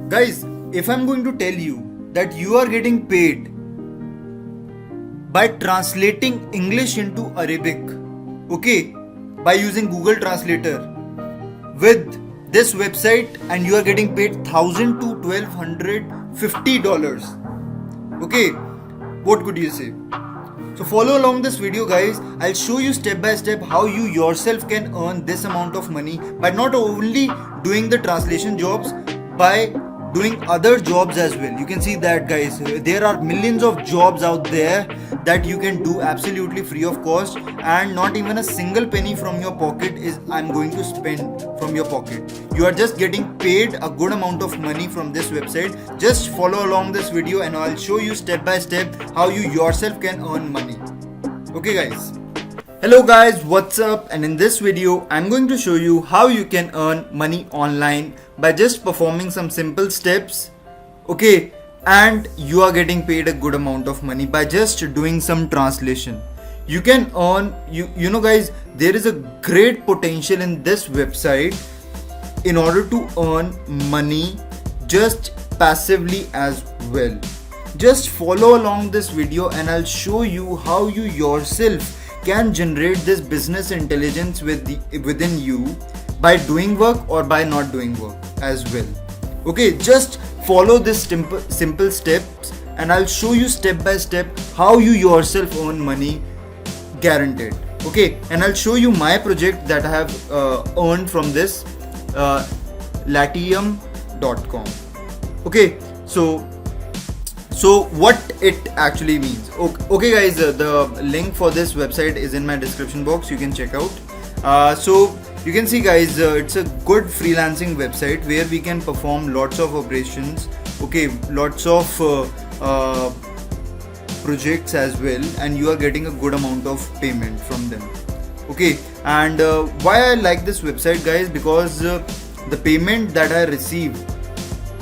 Guys, if I'm going to tell you that you are getting paid by translating English into Arabic, okay, by using Google Translator with this website, and you are getting paid $1,000 to $1,250, okay, what could you say? So follow along this video, guys. I'll show you step by step how you yourself can earn this amount of money by not only doing the translation jobs, by doing other jobs as well. You can see that, guys, there are millions of jobs out there that you can do absolutely free of cost, and not even a single penny from your pocket is I'm going to spend from your pocket. You are just getting paid a good amount of money from this website. Just follow along this video and I'll show you step by step how you yourself can earn money. Okay, guys. Hello guys, what's up? And in this video I'm going to show you how you can earn money online by just performing some simple steps, okay, and you are getting paid a good amount of money by just doing some translation. You can earn, you know guys, there is a great potential in this website in order to earn money just passively as well. Just follow along this video and I'll show you how you yourself can generate this business intelligence within you by doing work or by not doing work as well. Okay, just follow this simple steps and I'll show you step by step how you yourself earn money, guaranteed. Okay, and I'll show you my project that I have earned from this Latium.com. Okay, so what it actually means. Okay guys, the link for this website is in my description box, you can check out. So you can see guys, it's a good freelancing website where we can perform lots of operations, okay, lots of projects as well, and you are getting a good amount of payment from them. Okay, and why I like this website, guys, because the payment that I receive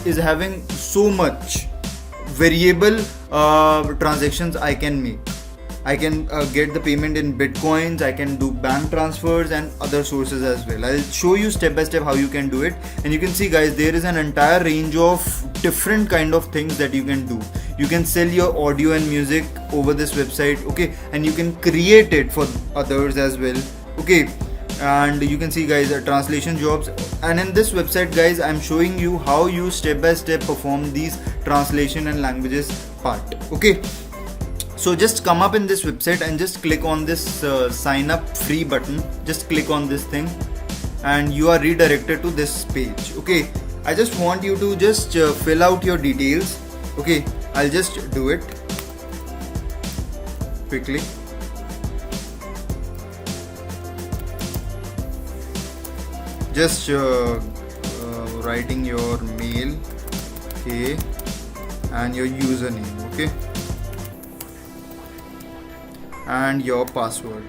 is having so much variable transactions I can make. I can get the payment in bitcoins, I can do bank transfers and other sources as well. I'll show you step by step how you can do it, and you can see guys, there is an entire range of different kind of things that you can do. You can sell your audio and music over this website, okay, and you can create it for others as well, okay. And you can see guys, translation jobs, and in this website guys I'm showing you how you step by step perform these translation and languages part. Okay, so just come up in this website and just click on this sign up free button. Just click on this thing and you are redirected to this page. Okay, I just want you to just fill out your details. Okay, I'll just do it quickly. Just writing your mail, okay, and your username, okay, and your password,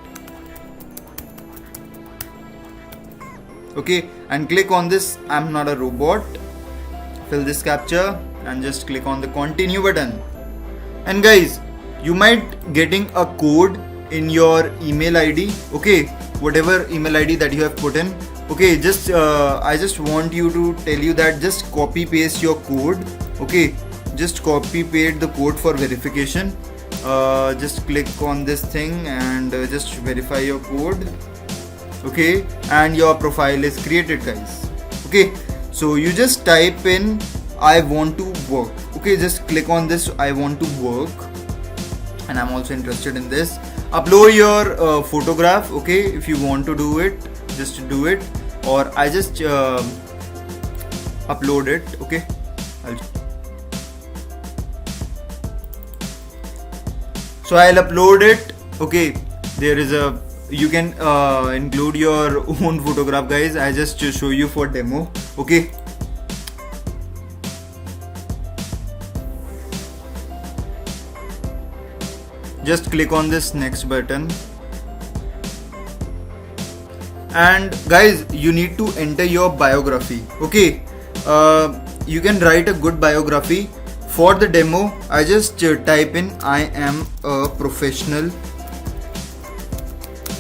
okay, and click on this I'm not a robot, fill this captcha and just click on the continue button. And guys, you might getting a code in your email ID, okay, whatever email ID that you have put in. Okay, just I just want you to tell you that just copy paste your code. Okay, just copy paste the code for verification. Just click on this thing and just verify your code. Okay, and your profile is created, guys. Okay, so you just type in I want to work. Okay, just click on this I want to work, and I'm also interested in this. Upload your photograph. Okay, if you want to do it, just do it, or I just upload it. Okay, so I'll upload it. Okay, there is a, you can include your own photograph, guys. I just show you for demo. Okay, just click on this next button. And guys, you need to enter your biography. Okay, you can write a good biography. For the demo, I just type in I am a professional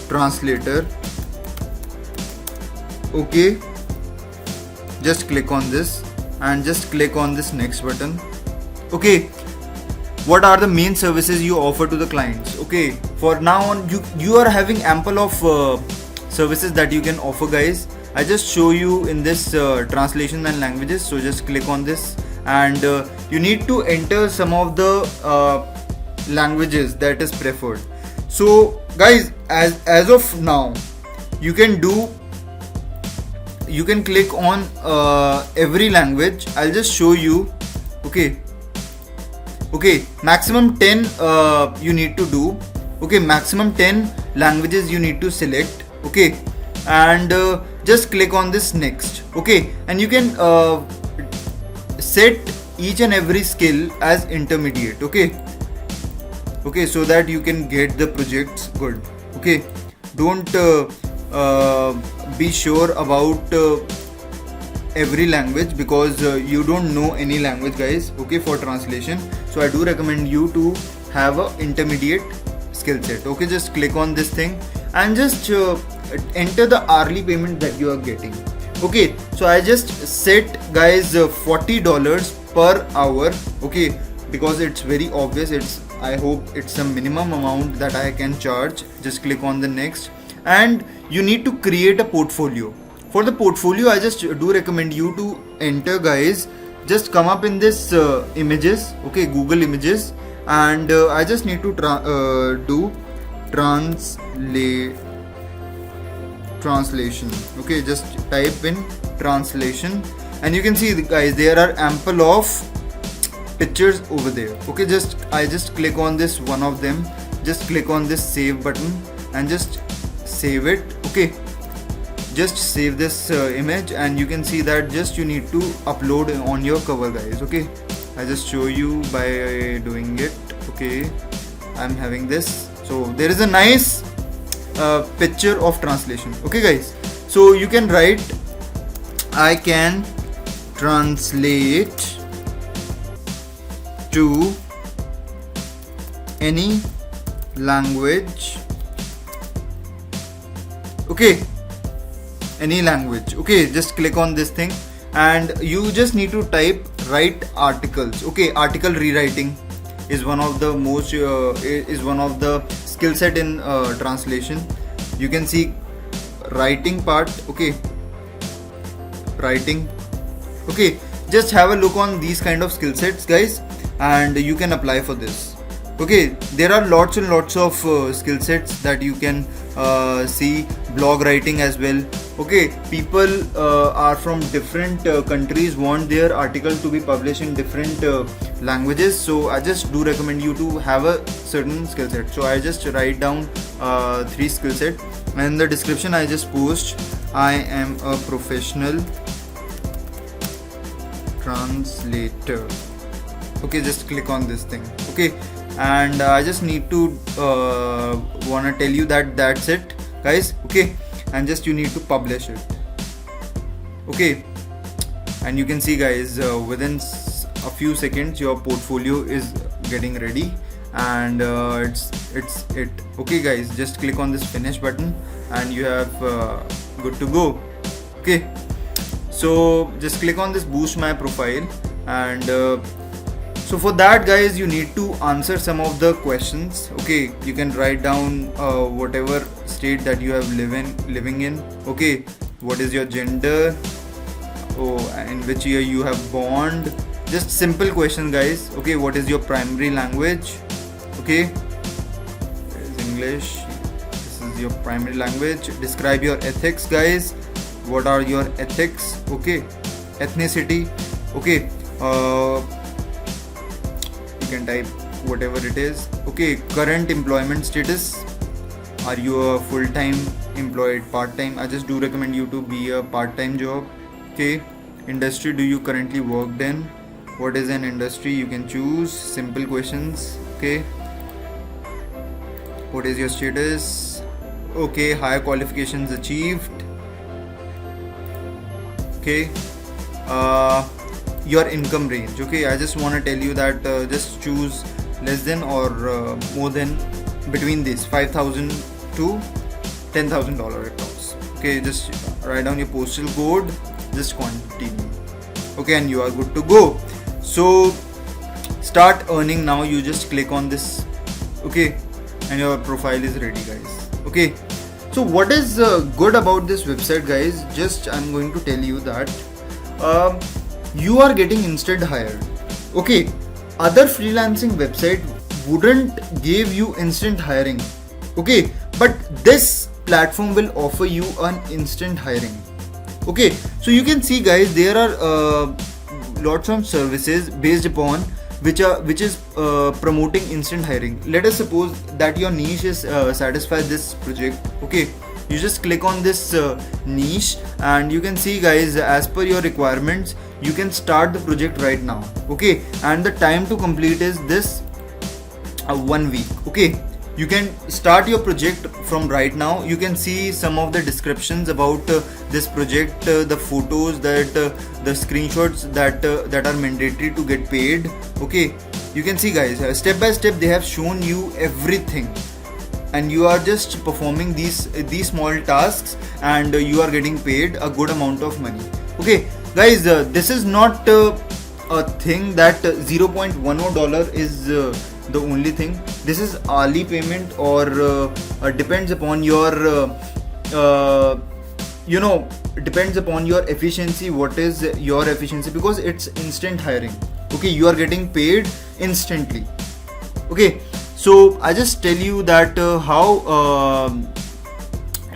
translator. Okay, just click on this and just click on this next button. Okay, what are the main services you offer to the clients? Okay, for now on, you are having ample of services that you can offer, guys. I just show you in this translation and languages. So just click on this, and you need to enter some of the languages that is preferred. So guys, as of now, you can click on every language. I'll just show you. Okay, maximum 10 you need to do. Okay, maximum 10 languages you need to select. Okay, and just click on this next. Okay, and you can set each and every skill as intermediate. Okay, so that you can get the projects good. Okay, don't be sure about every language, because you don't know any language, guys. Okay, for translation, so I do recommend you to have a intermediate skill set. Okay, just click on this thing and just enter the hourly payment that you are getting. Okay, so I just set, guys, $40 per hour. Okay, because it's very obvious. I hope it's a minimum amount that I can charge. Just click on the next, and you need to create a portfolio. For the portfolio, I just do recommend you to enter, guys. Just come up in this images. Okay, Google Images, and I just need to do translation. Okay, just type in translation, and you can see, guys, there are ample of pictures over there. Okay, I just click on this one of them. Just click on this save button and just save it. Okay, just save this image, and you can see that just you need to upload on your cover, guys. Okay, I just show you by doing it. Okay, I'm having this. So there is a nice picture of translation. Okay, guys, so you can write, I can translate to any language. Okay, any language. Okay, just click on this thing, and you just need to write articles. Okay, article rewriting is one of the most is one of the skill set in translation. You can see writing part. Okay, writing. Okay, just have a look on these kind of skill sets, guys, and you can apply for this. Okay, there are lots and lots of skill sets that you can see. Blog writing as well. Okay, people are from different countries, want their article to be published in different languages, so I just do recommend you to have a certain skill set. So I just write down 3 skill set, and in the description I just post, I am a professional translator. Okay, just click on this thing. Okay, and I just need to wanna tell you that that's it, guys. Okay, and just you need to publish it. Okay, and you can see, guys, within a few seconds your portfolio is getting ready, and it's it. Okay, guys, just click on this finish button, and you have good to go. Okay, so just click on this boost my profile, and so for that, guys, you need to answer some of the questions. Okay, you can write down whatever state that you have living in. Okay, what is your gender? Oh, in which year you have born? Just simple question, guys. Okay, what is your primary language? Okay, it is English. This is your primary language. Describe your ethics, guys. What are your ethics? Okay, ethnicity. Okay, you can type whatever it is. Okay, current employment status. Are you a full-time employed, part-time? I just do recommend you to be a part-time job. Okay, industry do you currently worked in? What is an industry? You can choose simple questions. Okay, what is your status? Okay, higher qualifications achieved. Okay, your income range. Okay, I just want to tell you that just choose less than or more than, between this $5,000 to $10,000 approx. Okay, just write down your postal code. Just continue. okay, and you are good to go. So start earning now. You just click on this, okay, and your profile is ready, guys. Okay, so what is good about this website, guys? Just I'm going to tell you that you are getting instant hire. Okay, other freelancing website wouldn't give you instant hiring, okay, but this platform will offer you an instant hiring. Okay, so you can see, guys, there are lots of services based upon which is promoting instant hiring. Let us suppose that your niche is satisfy this project. Okay, you just click on this niche, and you can see, guys, as per your requirements you can start the project right now. Okay, and the time to complete is this 1 week. Okay, you can start your project from right now. You can see some of the descriptions about this project, the photos, that the screenshots that are mandatory to get paid. Okay, you can see, guys, step by step they have shown you everything, and you are just performing these small tasks, and you are getting paid a good amount of money. Okay, guys, this is not a thing that $0.10 is the only thing. This is hourly payment, or depends upon your depends upon your efficiency. What is your efficiency? Because it's instant hiring. Okay, you are getting paid instantly. Okay, so I just tell you that how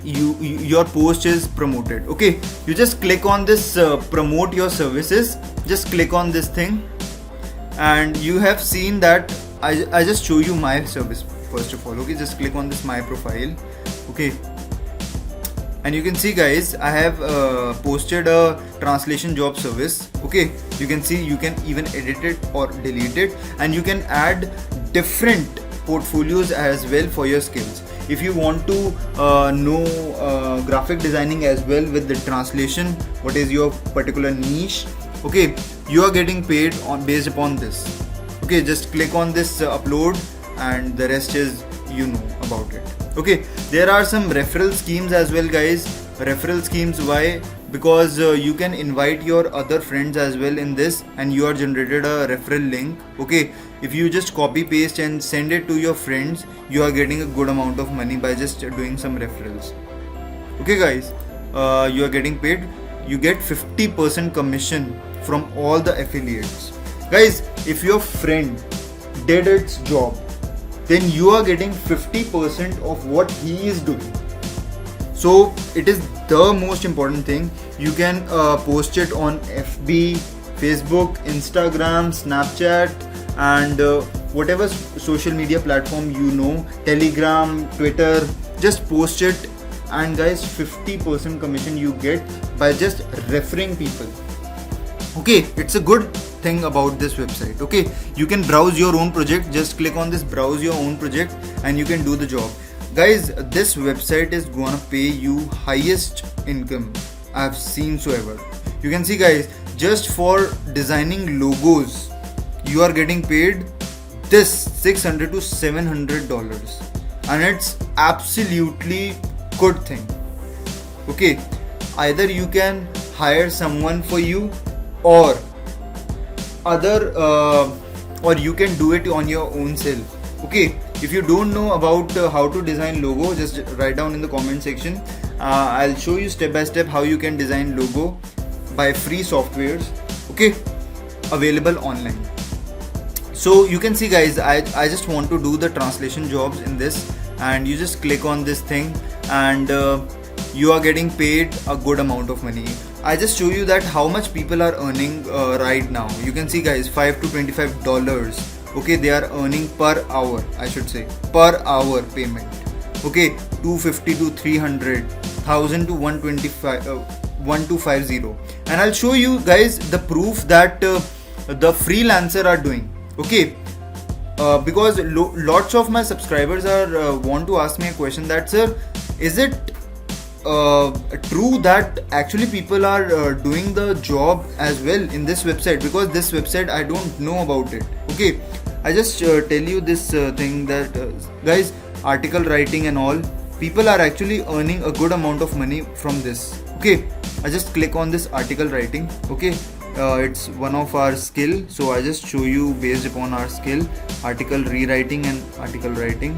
your post is promoted. Okay, you just click on this promote your services. Just click on this thing, and you have seen that I just show you my service first of all. Okay, just click on this my profile. Okay, and you can see, guys, I have posted a translation job service. Okay, you can see you can even edit it or delete it, and you can add different portfolios as well for your skills. If you want to know graphic designing as well with the translation, what is your particular niche, okay, you are getting paid on based upon this. Okay, just click on this upload, and the rest is about it. Okay, there are some referral schemes as well, guys. Referral schemes, why? Because you can invite your other friends as well in this, and you are generated a referral link. Okay, if you just copy paste and send it to your friends, you are getting a good amount of money by just doing some referrals. Okay, guys, you are getting paid. You get 50% commission from all the affiliates. Guys, if your friend did its job, then you are getting 50% of what he is doing. So it is the most important thing. You can post it on FB, Facebook, Instagram, Snapchat, and whatever social media platform Telegram, Twitter. Just post it, and guys, 50% commission you get by just referring people. Okay, it's a good thing about this website. Okay, you can browse your own project. Just click on this browse your own project, and you can do the job. Guys, this website is gonna pay you highest income I've seen so ever. You can see, guys, just for designing logos you are getting paid this $600 to $700, and it's absolutely good thing. Okay, either you can hire someone for you, or or you can do it on your own self. Okay, if you don't know about how to design logo, just write down in the comment section. I'll show you step by step how you can design logo by free softwares, okay, available online. So you can see, guys, I just want to do the translation jobs in this, and you just click on this thing, and you are getting paid a good amount of money. I just show you that how much people are earning right now. You can see, guys, $5 to $25. Okay, they are earning per hour, I should say, per hour payment. Okay, $250 to $300, $1,000 to $150, and I'll show you, guys, the proof that the freelancer are doing. Okay, because lots of my subscribers are want to ask me a question that, sir, is it true that actually people are doing the job as well in this website? Because this website I don't know about it. Okay, I just tell you this thing that guys, article writing and all, people are actually earning a good amount of money from this. Okay, I just click on this article writing. Okay, it's one of our skill. So I just show you based upon our skill, article rewriting and article writing.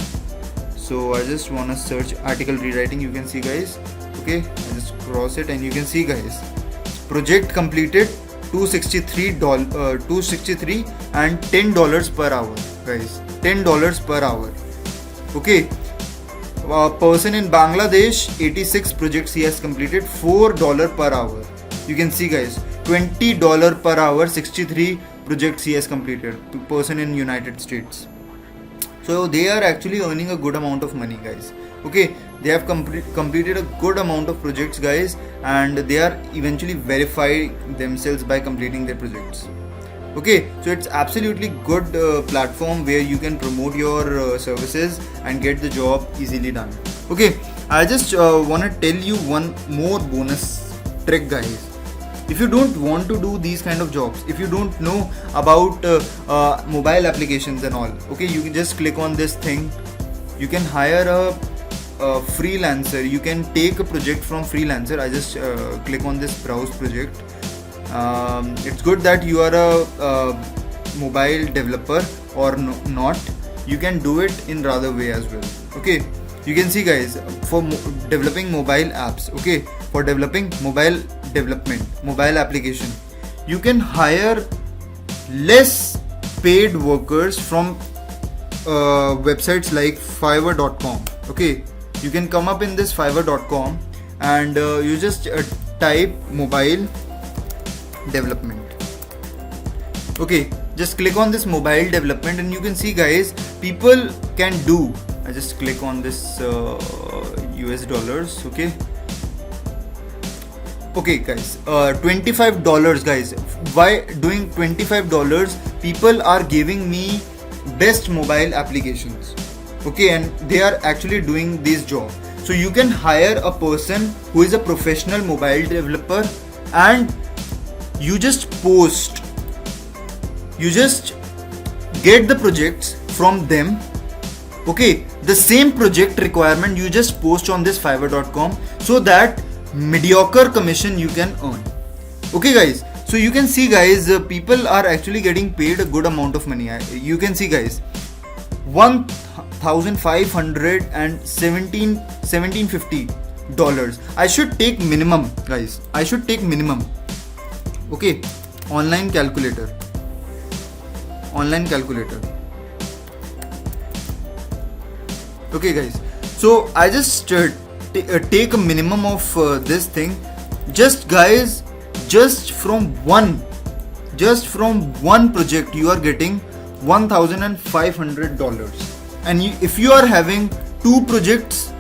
So I just want to search article rewriting. You can see guys, okay, I just cross it and you can see guys, project completed $263 and $10 per hour guys, $10 per hour. Okay, a person in Bangladesh, 86 projects he has completed, $4 per hour. You can see guys, $20 per hour, 63 projects he has completed. Person in United States. So they are actually earning a good amount of money guys. Okay, they have completed a good amount of projects guys, and they are eventually verified themselves by completing their projects. Okay, so it's absolutely good platform where you can promote your services and get the job easily done. Okay, I just want to tell you one more bonus trick guys. If you don't want to do these kind of jobs, if you don't know about mobile applications and all, okay, you can just click on this thing. You can hire a freelancer. You can take a project from freelancer. I just click on this browse project. It's good that you are a mobile developer or not. You can do it in rather way as well. Okay, you can see guys, for developing mobile apps, okay, for developing mobile development, mobile application, you can hire less paid workers from websites like Fiverr.com. Okay, you can come up in this Fiverr.com and you just type mobile development. Okay, just click on this mobile development and you can see guys, people can do, I just click on this US dollars. Okay guys, $25 guys. Why doing $25? People are giving me best mobile applications, okay, and they are actually doing this job. So you can hire a person who is a professional mobile developer, and you just post, you just get the projects from them. Okay, the same project requirement you just post on this Fiverr.com, so that mediocre commission you can earn. Okay guys, so you can see guys, people are actually getting paid a good amount of money. You can see guys, $1,517.50. I should take minimum guys, I should take minimum. Okay, online calculator. Okay guys, so I just take a minimum of this thing. Just guys, just from one project you are getting $1,500, and if you are having 2 projects,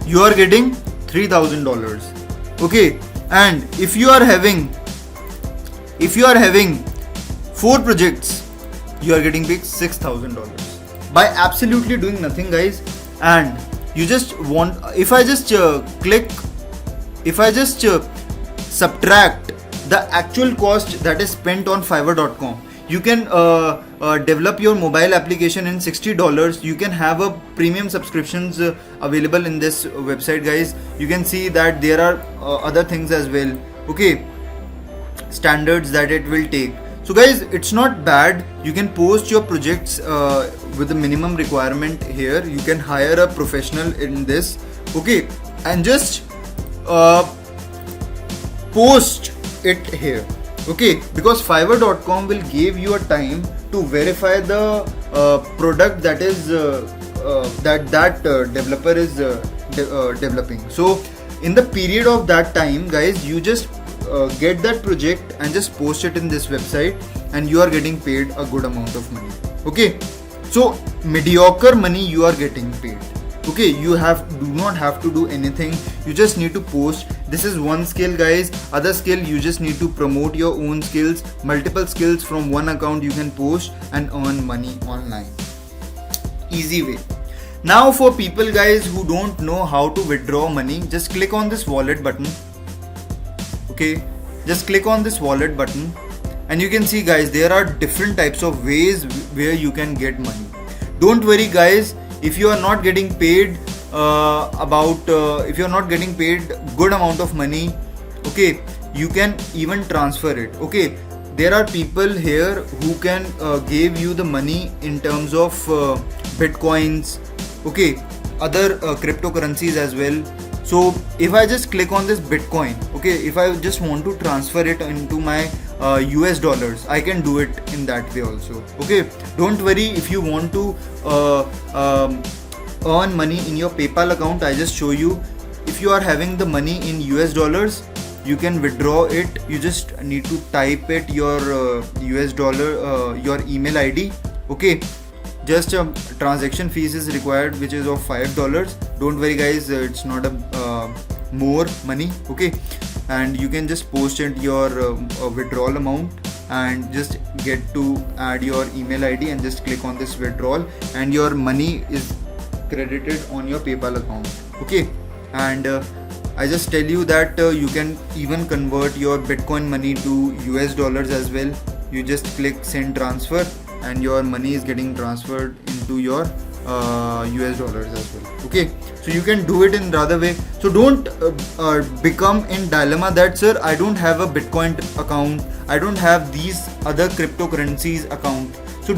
you are getting $3,000. Okay, and if you are having 4 projects, you are getting paid $6,000 by absolutely doing nothing guys. And you just want, if I just subtract the actual cost that is spent on Fiverr.com, you can develop your mobile application in $60. You can have a premium subscriptions available in this website guys. You can see that there are other things as well, okay, standards that it will take. So guys, it's not bad. You can post your projects with the minimum requirement here. You can hire a professional in this, okay, and just post it here, okay, because Fiverr.com will give you a time to verify the product that is that developer is developing. So in the period of that time guys, you just get that project and just post it in this website, and you are getting paid a good amount of money. Okay, so mediocre money you are getting paid. Okay, you do not have to do anything. You just need to post. This is one skill guys. Other skill, you just need to promote your own skills. Multiple skills from one account you can post and earn money online. Easy way. Now for people guys who don't know how to withdraw money, just click on this wallet button. Okay, just click on this wallet button and you can see guys, there are different types of ways where you can get money. Don't worry guys, if you are not getting paid if you are not getting paid good amount of money, okay, you can even transfer it. Okay, there are people here who can give you the money in terms of bitcoins, okay, other cryptocurrencies as well. So if I just click on this bitcoin, okay, if I just want to transfer it into my US dollars, I can do it in that way also. Okay, don't worry if you want to earn money in your PayPal account. I just show you. If you are having the money in US dollars, you can withdraw it. You just need to type it your US dollar, your email ID. Okay, just transaction fees is required, which is of $5. Don't worry guys, it's not a more money. Okay, and you can just post it your withdrawal amount and just get to add your email ID and just click on this withdrawal, and your money is credited on your PayPal account. Okay, and I just tell you that you can even convert your Bitcoin money to US dollars as well. You just click send transfer and your money is getting transferred into your US dollars as well. Okay, so you can do it in rather way. So don't become in dilemma that, sir, I don't have a Bitcoin account, I don't have these other cryptocurrencies account. So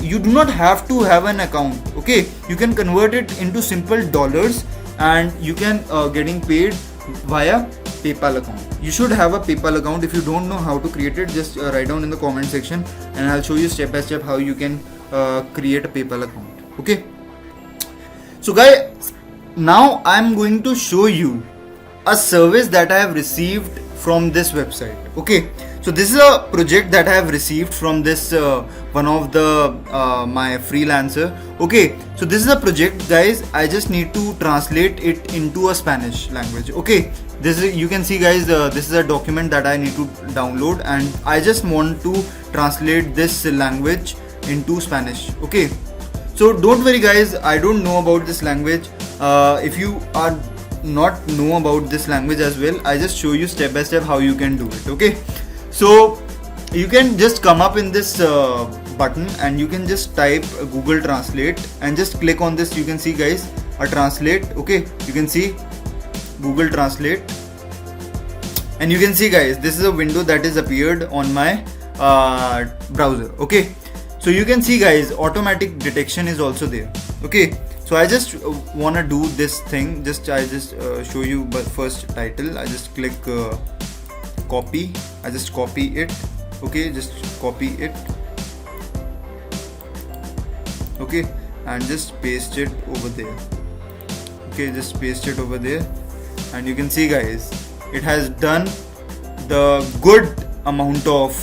you do not have to have an account. Okay, you can convert it into simple dollars and you can getting paid via PayPal account. You should have a PayPal account. If you don't know how to create it, just write down in the comment section and I'll show you step by step how you can create a PayPal account. Okay, so guys, now I'm going to show you a service that I have received from this website. Okay, so this is a project that I have received from this one of the my freelancer. Okay, so this is a project guys, I just need to translate it into a Spanish language. Okay, this is, you can see guys, this is a document that I need to download and I just want to translate this language into Spanish. Okay, so don't worry guys, I don't know about this language. If you are not know about this language as well, I just show you step by step how you can do it. Okay, so you can just come up in this button and you can just type Google Translate and just click on this. You can see guys, a translate. Okay, you can see Google Translate and you can see guys, this is a window that is appeared on my browser. Okay, so you can see guys, automatic detection is also there. Okay, so I just want to do this thing. I just show you, but first title, I just click copy. I just copy it. Okay, just copy it. Okay, and just paste it over there. Okay, just paste it over there and you can see guys, it has done the good amount of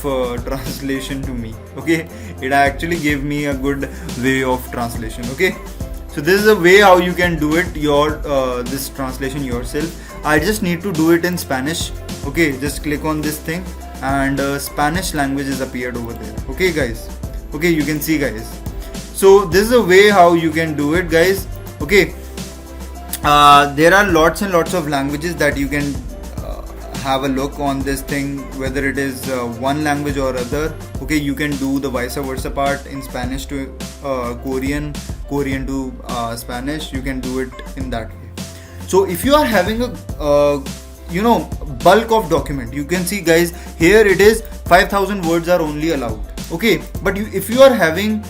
translation to me. Okay, it actually gave me a good way of translation. Okay, so this is a way how you can do it, your this translation yourself. I just need to do it in Spanish. Okay, just click on this thing and Spanish language is appeared over there. Okay guys, okay, you can see guys, so this is a way how you can do it guys. Okay, there are lots and lots of languages that you can have a look on this thing, whether it is one language or other. Okay, you can do the vice versa part in Spanish to Korean to Spanish. You can do it in that way. So if you are having a bulk of document, you can see guys, here it is 5,000 words are only allowed. Okay, but if you are having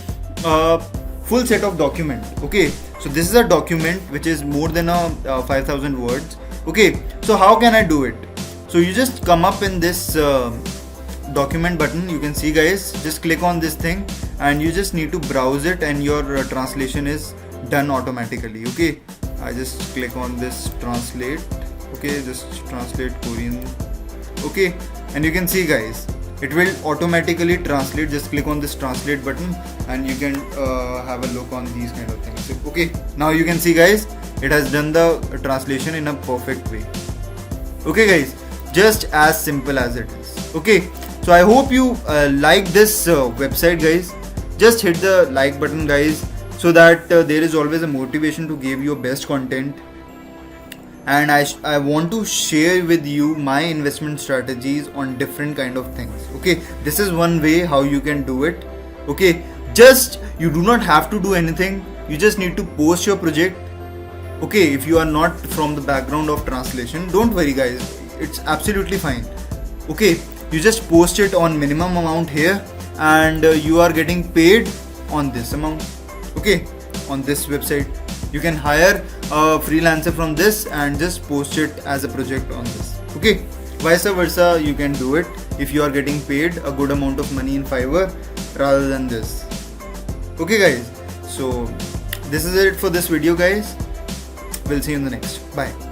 a full set of document, okay, so this is a document which is more than 5,000 words. Okay, so how can I do it? So you just come up in this document button. You can see guys, just click on this thing and you just need to browse it and your translation is done automatically. Okay, I just click on this translate. Okay, just translate Korean. Okay, and you can see guys, it will automatically translate. Just click on this translate button and you can have a look on these kind of things. Okay, now you can see guys, it has done the translation in a perfect way. Okay guys, just as simple as it is. Okay, so I hope you like this website guys. Just hit the like button guys, so that there is always a motivation to give you best content. And I want to share with you my investment strategies on different kind of things. Okay, this is one way how you can do it. Okay, just you do not have to do anything, you just need to post your project. Okay, if you are not from the background of translation, don't worry guys, it's absolutely fine. Okay, you just post it on minimum amount here, and you are getting paid on this amount. Okay, on this website you can hire a freelancer from this and just post it as a project on this. Okay, vice versa you can do it if you are getting paid a good amount of money in Fiverr rather than this. Okay guys, so this is it for this video guys. We'll see you in the next. Bye.